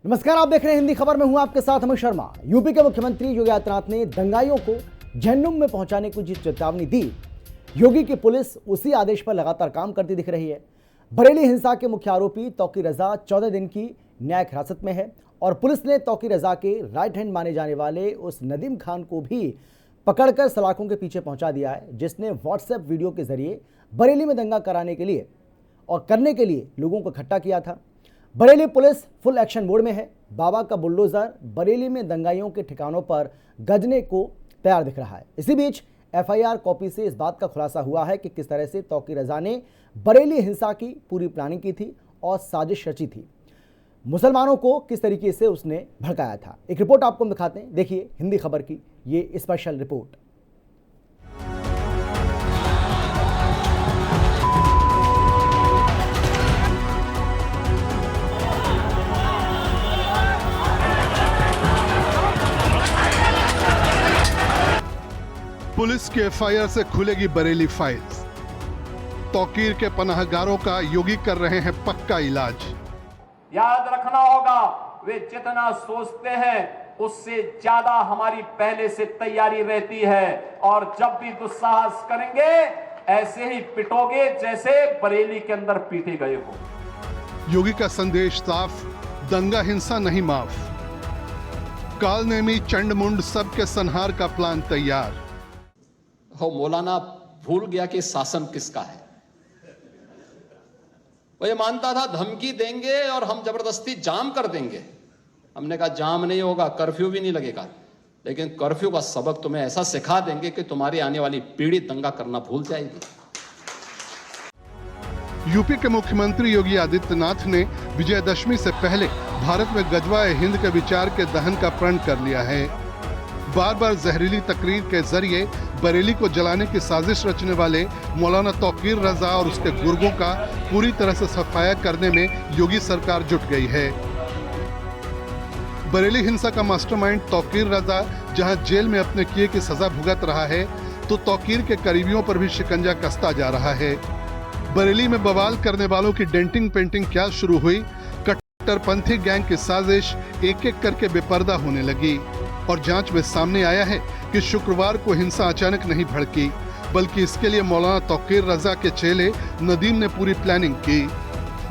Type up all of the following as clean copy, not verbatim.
नमस्कार, आप देख रहे हैं हिंदी खबर में हूं आपके साथ अमित शर्मा। यूपी के मुख्यमंत्री योगी आदित्यनाथ ने दंगाइयों को जहन्नुम में पहुंचाने की जो चेतावनी दी, योगी की पुलिस उसी आदेश पर लगातार काम करती दिख रही है। बरेली हिंसा के मुख्य आरोपी तौकीर रजा 14 दिन की न्यायिक हिरासत में है और पुलिस ने तौकीर रजा के राइट हैंड माने जाने वाले उस नदीम खान को भी पकड़कर सलाखों के पीछे पहुंचा दिया है, जिसने व्हाट्सएप वीडियो के जरिए बरेली में दंगा करने के लिए लोगों को इकट्ठा किया था। Bareilly police full action mode में है। बाबा का बुलडोजर बरेली में दंगाइयों के ठिकानों पर गजने को तैयार दिख रहा है। इसी बीच एफआईआर कॉपी से इस बात का खुलासा हुआ है कि किस तरह से तौकीर रजा ने बरेली हिंसा की पूरी प्लानिंग की थी और साजिश रची थी। मुसलमानों को किस तरीके से उसने भड़काया था। एक रिपोर्ट आपको हम दिखाते हैं, देखिए हिंदी खबर की ये स्पेशल रिपोर्ट। पुलिस के एफआईआर से खुलेगी बरेली फाइल्स। तौकीर के पनाहगारों का योगी कर रहे हैं पक्का इलाज। याद रखना होगा, वे जितना सोचते हैं उससे ज्यादा हमारी पहले से तैयारी रहती है और जब भी दुस्साहस करेंगे ऐसे ही पिटोगे जैसे बरेली के अंदर पीटे गए हो। योगी का संदेश साफ, दंगा हिंसा नहीं माफ। कालनेमी चंडमुंड सबके संहार का प्लान तैयार। हो मौलाना भूल गया कि शासन किसका है। वो ये मानता था धमकी देंगे और हम जबरदस्ती जाम कर देंगे। हमने कहा जाम नहीं होगा, कर्फ्यू भी नहीं लगेगा, लेकिन कर्फ्यू का सबक तुम्हें ऐसा सिखा देंगे कि तुम्हारी आने वाली पीढ़ी दंगा करना भूल जाएगी। यूपी के मुख्यमंत्री योगी आदित्यनाथ ने विजयदशमी से पहले भारत में गजवा हिंद के विचार के दहन का प्रण कर लिया है। बार बार जहरीली तकरीर के जरिए बरेली को जलाने की साजिश रचने वाले मौलाना तौकीर रजा और उसके गुर्गों का पूरी तरह से सफाया करने में योगी सरकार जुट गई है। बरेली हिंसा का मास्टरमाइंड तौकीर रजा जहां जेल में अपने किए की सजा भुगत रहा है, तो तौकीर के करीबियों पर भी शिकंजा कसता जा रहा है। बरेली में बवाल करने वालों की डेंटिंग पेंटिंग क्या शुरू हुई, कट्टरपंथी गैंग की साजिश एक एक करके बेपर्दा होने लगी और जांच में सामने आया है कि शुक्रवार को हिंसा अचानक नहीं भड़की, बल्कि इसके लिए मौलाना तौकीर रजा के चेले नदीम ने पूरी प्लानिंग की।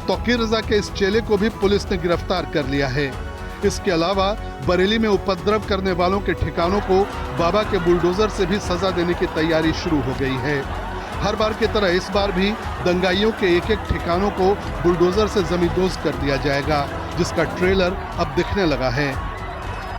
तौकीर रजा के इस चेले को भी पुलिस ने गिरफ्तार कर लिया है। इसके अलावा बरेली में उपद्रव करने वालों के ठिकानों को बाबा के बुलडोजर से भी सजा देने की तैयारी शुरू हो गई है। हर बार की तरह इस बार भी दंगाइयों के एक एक ठिकानों को बुलडोजर से जमींदोज कर दिया जाएगा, जिसका ट्रेलर अब दिखने लगा है।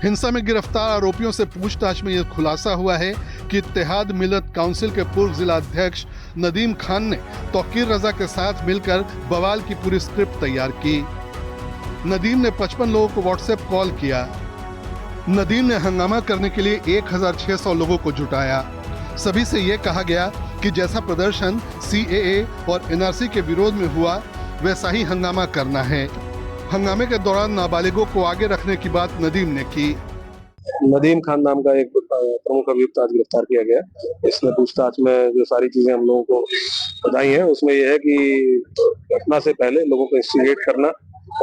हिंसा में गिरफ्तार आरोपियों से पूछताछ में यह खुलासा हुआ है कि इत्तेहाद मिल्लत काउंसिल के पूर्व जिला अध्यक्ष नदीम खान ने तौकीर रजा के साथ मिलकर बवाल की पूरी स्क्रिप्ट तैयार की। नदीम ने 55 लोगों को व्हाट्सएप कॉल किया। नदीम ने हंगामा करने के लिए 1600 लोगों को जुटाया। सभी से यह कहा गया कि जैसा प्रदर्शन सीएए और एनआरसी के विरोध में हुआ, वैसा ही हंगामा करना है। हंगामे के दौरान नाबालिगों को आगे रखने की बात नदीम ने की। नदीम खान नाम का एक प्रमुख अभियुक्त आज गिरफ्तार किया गया। इसमें पूछताछ में जो सारी चीजें हम लोगों को बताई हैं, उसमें यह है कि घटना से पहले लोगों को इंस्टिगेट करना,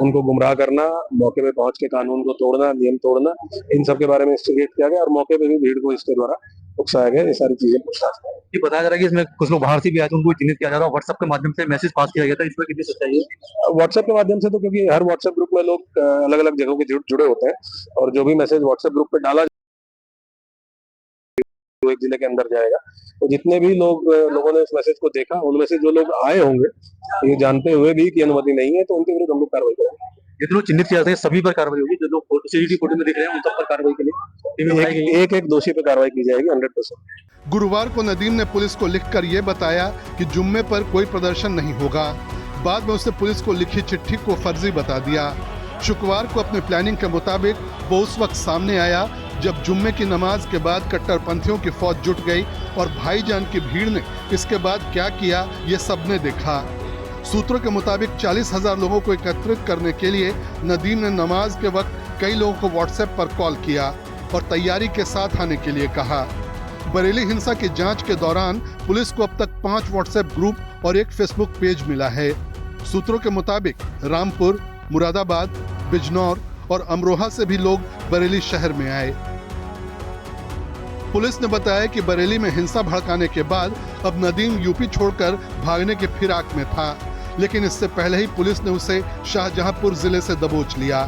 उनको गुमराह करना, मौके पे पहुंच के कानून को तोड़ना, नियम तोड़ना, इन सब के बारे में इंस्टिगेट किया गया और मौके पे भी भीड़ को इसके द्वारा उकसाया गया। ये सारी चीजें पूछताछ में ये बताया जा रहा है कि इसमें कुछ लोग बाहर से भी आए थे, उनको चिन्हित किया जा रहा है। व्हाट्सएप के माध्यम से मैसेज पास किया गया था, इसमें कितनी सच्चाई है? व्हाट्सएप के माध्यम से तो, क्योंकि हर व्हाट्सएप ग्रुप में लोग अलग अलग जगहों के जुड़े होते हैं और जो भी मैसेज व्हाट्सएप ग्रुप पे डाला एक जिले के अंदर जाएगा, तो जितने भी लोगों ने इस मैसेज को देखा, उनमें से जो लोग आए होंगे ये जानते हुए भी कि अनुमति नहीं है, तो उनके विरुद्ध हम लोग कार्रवाई करेंगे। जितने लोग चिन्हित किया जाते हैं सभी पर कार्रवाई होगी। जो लोग सीसीटीवी फुटेज में दिख रहे हैं उन सब पर कार्रवाई के लिए एक दोषी पर कार्रवाई की जाएगी 100%। गुरुवार को नदीम ने पुलिस को लिखकर ये बताया कि जुम्मे पर कोई प्रदर्शन नहीं होगा। बाद में उसने पुलिस को लिखी चिट्ठी को फर्जी बता दिया। शुक्रवार को अपने प्लानिंग के मुताबिक वो उस वक्त सामने आया जब जुम्मे की नमाज के बाद कट्टरपंथियों की फौज जुट गई और भाईजान की भीड़ ने इसके बाद क्या किया ये सबने देखा। सूत्रों के मुताबिक 40,000 लोगों को एकत्रित करने के लिए नदीम ने नमाज के वक्त कई लोगों को व्हाट्सएप पर कॉल किया और तैयारी के साथ आने के लिए कहा। बरेली हिंसा की जांच के दौरान पुलिस को अब तक 5 व्हाट्सएप ग्रुप और एक फेसबुक पेज मिला है। सूत्रों के मुताबिक रामपुर, मुरादाबाद, बिजनौर और अमरोहा से भी लोग बरेली शहर में आए। पुलिस ने बताया कि बरेली में हिंसा भड़काने के बाद अब नदीम यूपी छोड़कर भागने के फिराक में था, लेकिन इससे पहले ही पुलिस ने उसे शाहजहांपुर जिले से दबोच लिया।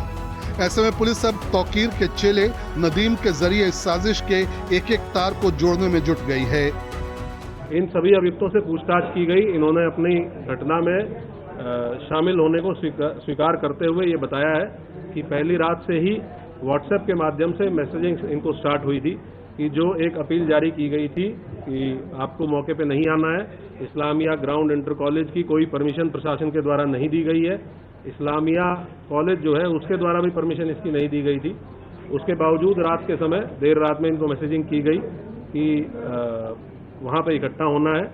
ऐसे में पुलिस अब तौकीर के चेले नदीम के जरिए इस साजिश के एक एक तार को जोड़ने में जुट गई है। इन सभी अभियुक्तों से पूछताछ की गई। इन्होंने अपनी घटना में शामिल होने को स्वीकार करते हुए ये बताया है कि पहली रात से ही व्हाट्सएप के माध्यम से मैसेजिंग इनको स्टार्ट हुई थी कि जो एक अपील जारी की गई थी कि आपको मौके पे नहीं आना है। इस्लामिया ग्राउंड इंटर कॉलेज की कोई परमिशन प्रशासन के द्वारा नहीं दी गई है। इस्लामिया कॉलेज जो है उसके द्वारा भी परमिशन इसकी नहीं दी गई थी। उसके बावजूद रात के समय देर रात में इनको मैसेजिंग की गई कि वहाँ पे इकट्ठा होना है।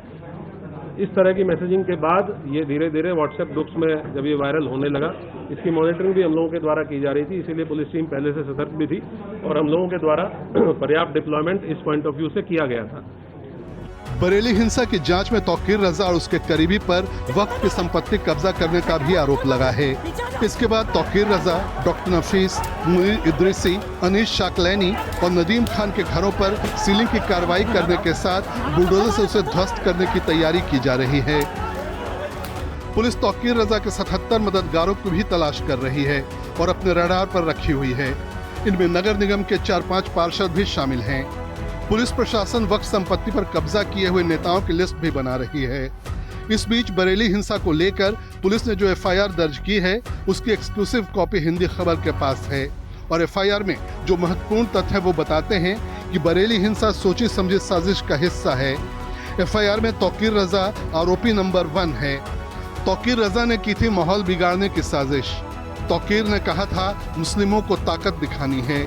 इस तरह की मैसेजिंग के बाद ये धीरे धीरे व्हाट्सएप ग्रुप्स में जब ये वायरल होने लगा, इसकी मॉनिटरिंग भी हम लोगों के द्वारा की जा रही थी। इसीलिए पुलिस टीम पहले से सतर्क भी थी और हम लोगों के द्वारा पर्याप्त डिप्लॉयमेंट इस पॉइंट ऑफ व्यू से किया गया था। बरेली हिंसा की जांच में तौकीर रजा और उसके करीबी पर वक्फ की संपत्ति कब्जा करने का भी आरोप लगा है। इसके बाद तौकीर रजा, डॉक्टर नफीस, मुनीर इदरीसी, अनीश शाकलैनी और नदीम खान के घरों पर सीलिंग की कार्रवाई करने के साथ बुलडोजर से उसे ध्वस्त करने की तैयारी की जा रही है। पुलिस तौकीर रजा के 77 मददगारों की भी तलाश कर रही है और अपने रडार पर रखी हुई है। इनमें नगर निगम के 4-5 पार्षद भी शामिल हैं। पुलिस प्रशासन वक्फ संपत्ति पर कब्जा किए हुए नेताओं की लिस्ट भी बना रही है। इस बीच बरेली हिंसा को लेकर पुलिस ने जो एफआईआर दर्ज की है उसकी एक्सक्लूसिव कॉपी हिंदी खबर के पास है और एफआईआर में जो महत्वपूर्ण तथ्य वो बताते हैं कि बरेली हिंसा सोची समझी साजिश का हिस्सा है। एफआईआर में तौकीर रजा आरोपी नंबर 1 है। तौकीर रजा ने की थी माहौल बिगाड़ने की साजिश। तौकीर ने कहा था मुस्लिमों को ताकत दिखानी है।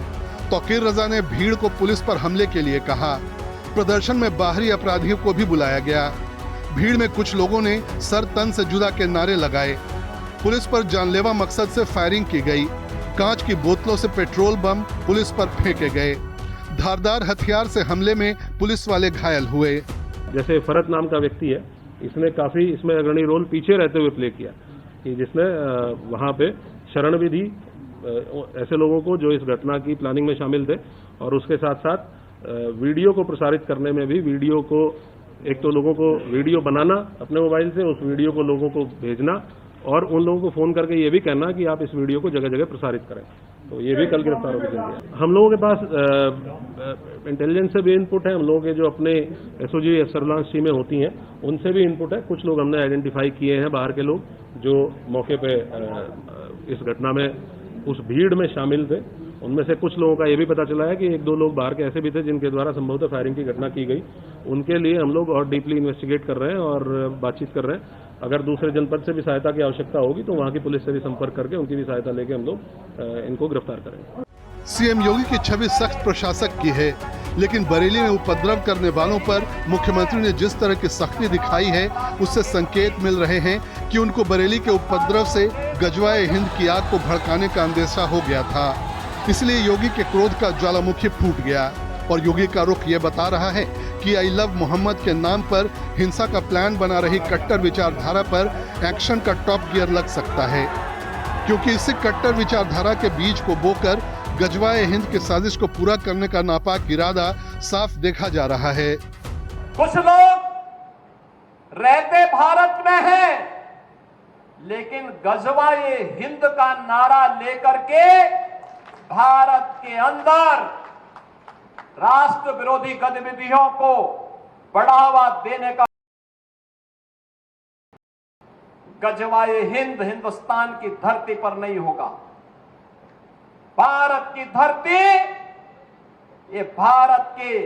तौकीर रजा ने भीड़ को पुलिस पर हमले के लिए कहा। प्रदर्शन में बाहरी अपराधियों को भी बुलाया गया। भीड़ में कुछ लोगों ने सर तन से जुदा के नारे लगाए। पुलिस पर जानलेवा मकसद से फायरिंग की गई। कांच की बोतलों से पेट्रोल बम पुलिस पर फेंके गए। धारदार हथियार से हमले में पुलिस वाले घायल हुए। जैसे फरत नाम का व्यक्ति है, इसने काफी इसमें अग्रणी रोल पीछे रहते हुए प्ले किया कि जिसने वहाँ पे शरण भी दी ऐसे लोगों को जो इस घटना की प्लानिंग में शामिल थे और उसके साथ साथ वीडियो को प्रसारित करने में भी वीडियो को एक तो लोगों को वीडियो बनाना अपने मोबाइल से, उस वीडियो को लोगों को भेजना और उन लोगों को फोन करके ये भी कहना कि आप इस वीडियो को जगह जगह प्रसारित करें। तो ये भी कल गिरफ्तार होकर चल गया। हम लोगों के पास इंटेलिजेंस से भी इनपुट है। हम लोगों के जो अपने एसओजी सर्विलांस टीमें होती हैं उनसे भी इनपुट है। कुछ लोग हमने आइडेंटिफाई किए हैं बाहर के लोग जो मौके पे इस घटना में उस भीड़ में शामिल थे। उनमें से कुछ लोगों का ये भी पता चला है कि 1-2 लोग बाहर के ऐसे भी थे जिनके द्वारा संभवतः फायरिंग की घटना की गई। उनके लिए हम लोग और डीपली इन्वेस्टिगेट कर रहे हैं और बातचीत कर रहे हैं। अगर दूसरे जनपद से भी सहायता की आवश्यकता होगी तो वहाँ की पुलिस से भी संपर्क करके उनकी भी सहायता लेके हम लोग इनको गिरफ्तार करेंगे। सीएम योगी की छवि सख्त प्रशासक की है, लेकिन बरेली में उपद्रव करने वालों पर मुख्यमंत्री ने जिस तरह की सख्ती दिखाई है उससे संकेत मिल रहे हैं कि उनको बरेली के उपद्रव से गजवाए हिंद की आग को भड़काने का अंदेशा हो गया था। इसलिए योगी के क्रोध का ज्वालामुखी फूट गया और योगी का रुख ये बता रहा है कि आई लव मोहम्मद के नाम पर हिंसा का प्लान बना रही कट्टर विचारधारा पर एक्शन का टॉप गियर लग सकता है, क्योंकि इसी कट्टर विचारधारा के बीज को बोकर गजवाए हिंद की साजिश को पूरा करने का नापाक इरादा साफ देखा जा रहा है। कुछ लोग रहते भारत में हैं, लेकिन गजवाए हिंद का नारा लेकर के भारत के अंदर राष्ट्र विरोधी गतिविधियों को बढ़ावा देने का गजवाए हिंद हिंदुस्तान की धरती पर नहीं होगा। भारत की धरती, ये भारत के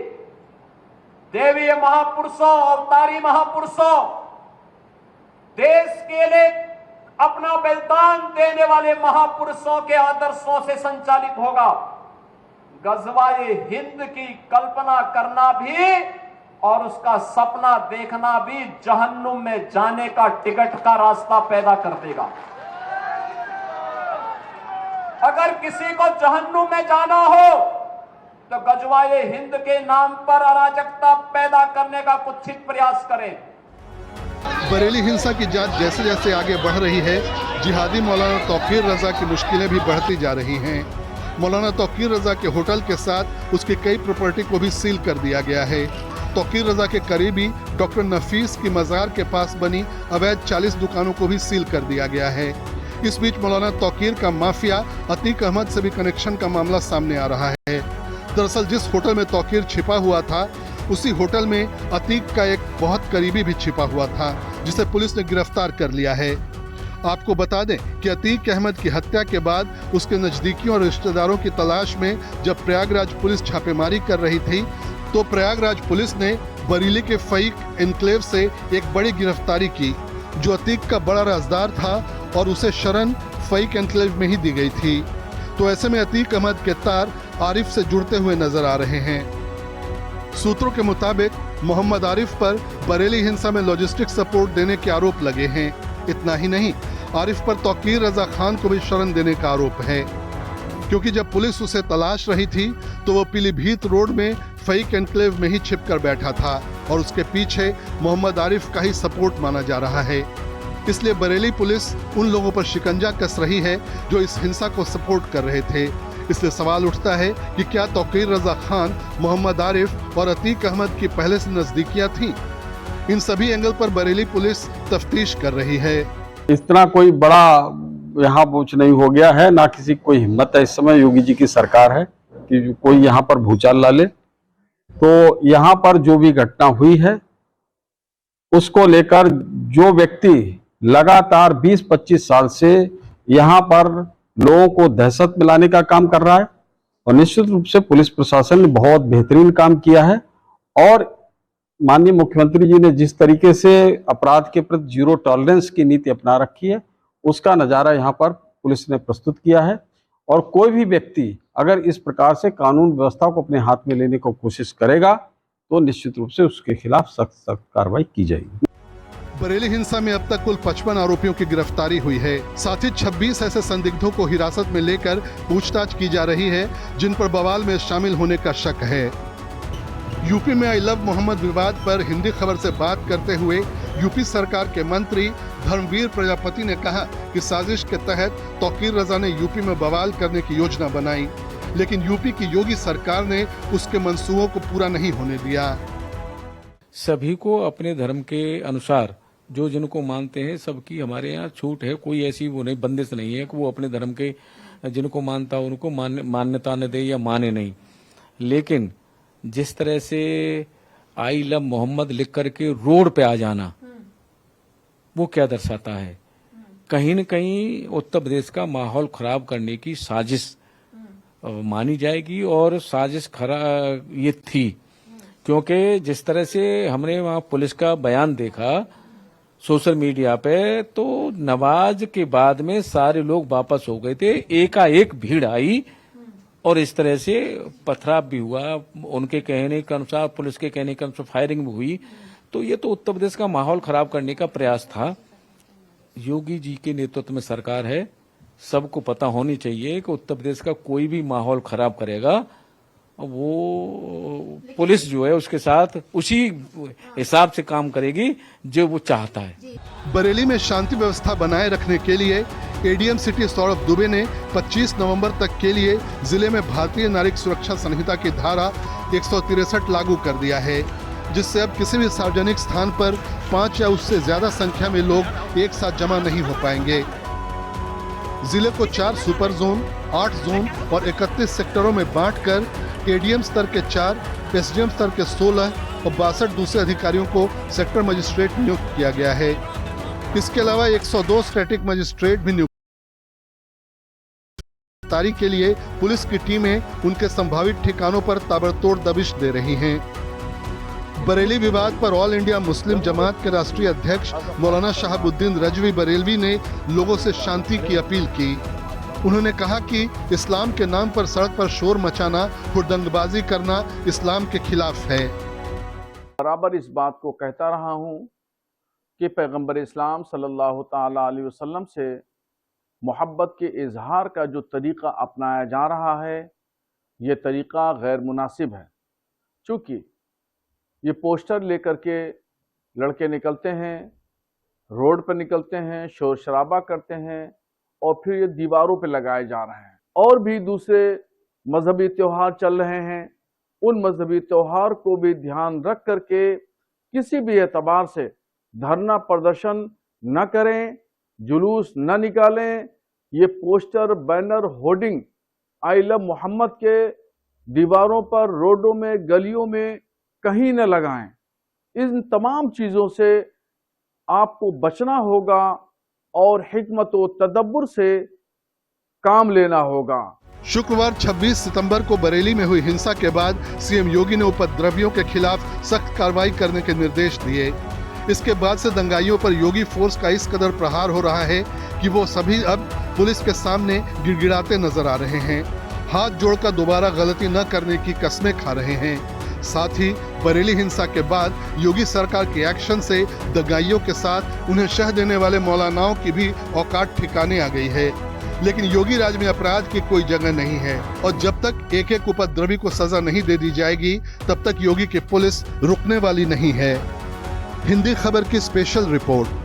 देवीय महापुरुषों, अवतारी महापुरुषों, देश के लिए अपना बलिदान देने वाले महापुरुषों के आदर्शों से संचालित होगा। गजवाए हिंद की कल्पना करना भी और उसका सपना देखना भी जहन्नुम में जाने का टिकट का रास्ता पैदा कर देगा। अगर किसी को जहन्नुम में जाना हो तो गजवाए हिंद के नाम पर अराजकता पैदा करने का कुत्सित प्रयास करें। बरेली हिंसा की जांच जैसे जैसे आगे बढ़ रही है, जिहादी मौलाना तौकीर रजा की मुश्किलें भी बढ़ती जा रही हैं। मौलाना तौकीर रजा के होटल के साथ उसकी कई प्रॉपर्टी को भी सील कर दिया गया है। तौकीर रजा के करीबी डॉक्टर नफीस की मज़ार के पास बनी अवैध 40 दुकानों को भी सील कर दिया गया है। इस बीच मौलाना तौकीर का माफिया अतीक अहमद से भी कनेक्शन का मामला सामने आ रहा है। दरअसल जिस होटल में तौकीर छिपा हुआ था, उसी होटल में अतीक का एक बहुत करीबी भी छिपा हुआ था, जिसे पुलिस ने गिरफ्तार कर लिया है। आपको बता दें कि अतीक अहमद की हत्या के बाद उसके नजदीकियों और रिश्तेदारों की तलाश में जब प्रयागराज पुलिस छापेमारी कर रही थी, तो प्रयागराज पुलिस ने बरेली के फईक एन्क्लेव से एक बड़ी गिरफ्तारी की, जो अतीक का बड़ा राजदार था और उसे शरण फईक एन्क्लेव में ही दी गई थी। तो ऐसे में अतीक अहमद के तार आरिफ से जुड़ते हुए नजर आ रहे हैं। सूत्रों के मुताबिक मोहम्मद आरिफ पर बरेली हिंसा में लॉजिस्टिक सपोर्ट देने के आरोप लगे हैं। इतना ही नहीं, आरिफ पर तौकीर रजा खान को भी शरण देने का आरोप है, क्योंकि जब पुलिस उसे तलाश रही थी तो वो पीलीभीत रोड में फईक एन्क्लेव में ही छिपकर बैठा था और उसके पीछे मोहम्मद आरिफ का ही सपोर्ट माना जा रहा है। इसलिए बरेली पुलिस उन लोगों पर शिकंजा कस रही है जो इस हिंसा को सपोर्ट कर रहे थे। इसलिए सवाल उठता है कि क्या तौकीर रजा खान, मोहम्मद आरिफ और अतीक अहमद की पहले से नजदीकियां थीं? इन सभी एंगल पर बरेली पुलिस तफ्तीश कर रही है। इस तरह कोई बड़ा यहाँ कुछ नहीं हो गया है, ना किसी कोई हिम्मत है। इस समय योगी जी की सरकार है कि कोई यहाँ पर भूचाल ला ले। तो यहाँ पर जो भी घटना हुई है उसको लेकर जो व्यक्ति लगातार 20-25 साल से यहाँ पर लोगों को दहशत मिलाने का काम कर रहा है, और निश्चित रूप से पुलिस प्रशासन ने बहुत बेहतरीन काम किया है। और माननीय मुख्यमंत्री जी ने जिस तरीके से अपराध के प्रति जीरो टॉलरेंस की नीति अपना रखी है, उसका नज़ारा यहाँ पर पुलिस ने प्रस्तुत किया है। और कोई भी व्यक्ति अगर इस प्रकार से कानून व्यवस्था को अपने हाथ में लेने की कोशिश करेगा तो निश्चित रूप से उसके खिलाफ सख्त कार्रवाई की जाएगी। बरेली हिंसा में अब तक कुल 55 आरोपियों की गिरफ्तारी हुई है। साथ ही 26 ऐसे संदिग्धों को हिरासत में लेकर पूछताछ की जा रही है, जिन पर बवाल में शामिल होने का शक है। यूपी में आई लव मोहम्मद विवाद पर हिंदी खबर से बात करते हुए यूपी सरकार के मंत्री धर्मवीर प्रजापति ने कहा कि साजिश के तहत तौकीर रजा ने यूपी में बवाल करने की योजना बनाई, लेकिन यूपी की योगी सरकार ने उसके मंसूबों को पूरा नहीं होने दिया। सभी को अपने धर्म के अनुसार जो जिनको मानते हैं सबकी हमारे यहाँ छूट है। कोई ऐसी वो नहीं, बंदिश नहीं है कि वो अपने धर्म के जिनको मानता उनको मान्यता न दे या माने नहीं। लेकिन जिस तरह से आई लव मोहम्मद लिख करके रोड पे आ जाना, वो क्या दर्शाता है? कहीं न कहीं उत्तर प्रदेश का माहौल खराब करने की साजिश मानी जाएगी। और साजिश ये थी, क्योंकि जिस तरह से हमने वहाँ पुलिस का बयान देखा सोशल मीडिया पे, तो नमाज के बाद में सारे लोग वापस हो गए थे, एकाएक भीड़ आई और इस तरह से पथराव भी हुआ। उनके कहने के अनुसार, पुलिस के कहने के अनुसार फायरिंग भी हुई। तो ये तो उत्तर प्रदेश का माहौल खराब करने का प्रयास था। योगी जी के नेतृत्व में सरकार है, सबको पता होनी चाहिए कि उत्तर प्रदेश का कोई भी माहौल खराब करेगा वो पुलिस जो है उसके साथ उसी हिसाब से काम करेगी जो वो चाहता है। बरेली में शांति व्यवस्था बनाए रखने के लिए एडीएम सिटी सौरभ दुबे ने 25 नवंबर तक के लिए जिले में भारतीय नागरिक सुरक्षा संहिता की धारा 163 लागू कर दिया है, जिससे अब किसी भी सार्वजनिक स्थान पर 5 या उससे ज्यादा संख्या में लोग एक साथ जमा नहीं हो पाएंगे। जिले को 4 सुपर जोन, 8 जोन और 31 सेक्टरों में बांटकर एडीएम स्तर के 4, एसडीएम स्तर के 16 और 62 दूसरे अधिकारियों को सेक्टर मजिस्ट्रेट नियुक्त किया गया है। इसके अलावा 102 स्टैटिक मजिस्ट्रेट भी नियुक्त के लिए पुलिस की टीमें उनके संभावित ठिकानों पर ताबड़तोड़ दबिश दे रही हैं। बरेली विवाद पर ऑल इंडिया मुस्लिम जमात के राष्ट्रीय अध्यक्ष मौलाना शहाबुद्दीन रजवी बरेलवी ने लोगों से शांति की अपील की। उन्होंने कहा कि इस्लाम के नाम पर सड़क पर शोर मचाना, हुड़दंगबाजी करना इस्लाम के खिलाफ है। बराबर इस बात को कहता रहा हूँ कि पैगंबर इस्लाम सल्लल्लाहु ताला अलैहि वसल्लम से मोहब्बत के इजहार का जो तरीक़ा अपनाया जा रहा है, ये तरीक़ा गैर मुनासिब है। चूँकि ये पोस्टर लेकर के लड़के निकलते हैं, रोड पर निकलते हैं, शोर शराबा करते हैं और फिर ये दीवारों पे लगाए जा रहे हैं। और भी दूसरे मजहबी त्योहार चल रहे हैं, उन मजहबी त्योहार को भी ध्यान रख करके किसी भी एतबार से धरना प्रदर्शन न करें, जुलूस न निकालें। ये poster, banner, hoarding I love Mohammad के दीवारों पर, रोडों में, गलियों में कहीं न लगाएं। इन तमाम चीज़ों से आपको बचना होगा और हिकमत व तदब्बुर से काम लेना होगा। शुक्रवार 26 सितंबर को बरेली में हुई हिंसा के बाद सीएम योगी ने उपद्रवियों के खिलाफ सख्त कार्रवाई करने के निर्देश दिए। इसके बाद से दंगाइयों पर योगी फोर्स का इस कदर प्रहार हो रहा है कि वो सभी अब पुलिस के सामने गिड़गिड़ाते नजर आ रहे हैं, हाथ जोड़कर दोबारा गलती न करने की कस्में खा रहे हैं। साथ ही बरेली हिंसा के बाद योगी सरकार के एक्शन से दंगाइयों के साथ उन्हें शह देने वाले मौलानाओं की भी औकात ठिकाने आ गई है। लेकिन योगी राज में अपराध की कोई जगह नहीं है और जब तक एक एक उपद्रवी को सजा नहीं दे दी जाएगी तब तक योगी की पुलिस रुकने वाली नहीं है। हिंदी खबर की स्पेशल रिपोर्ट।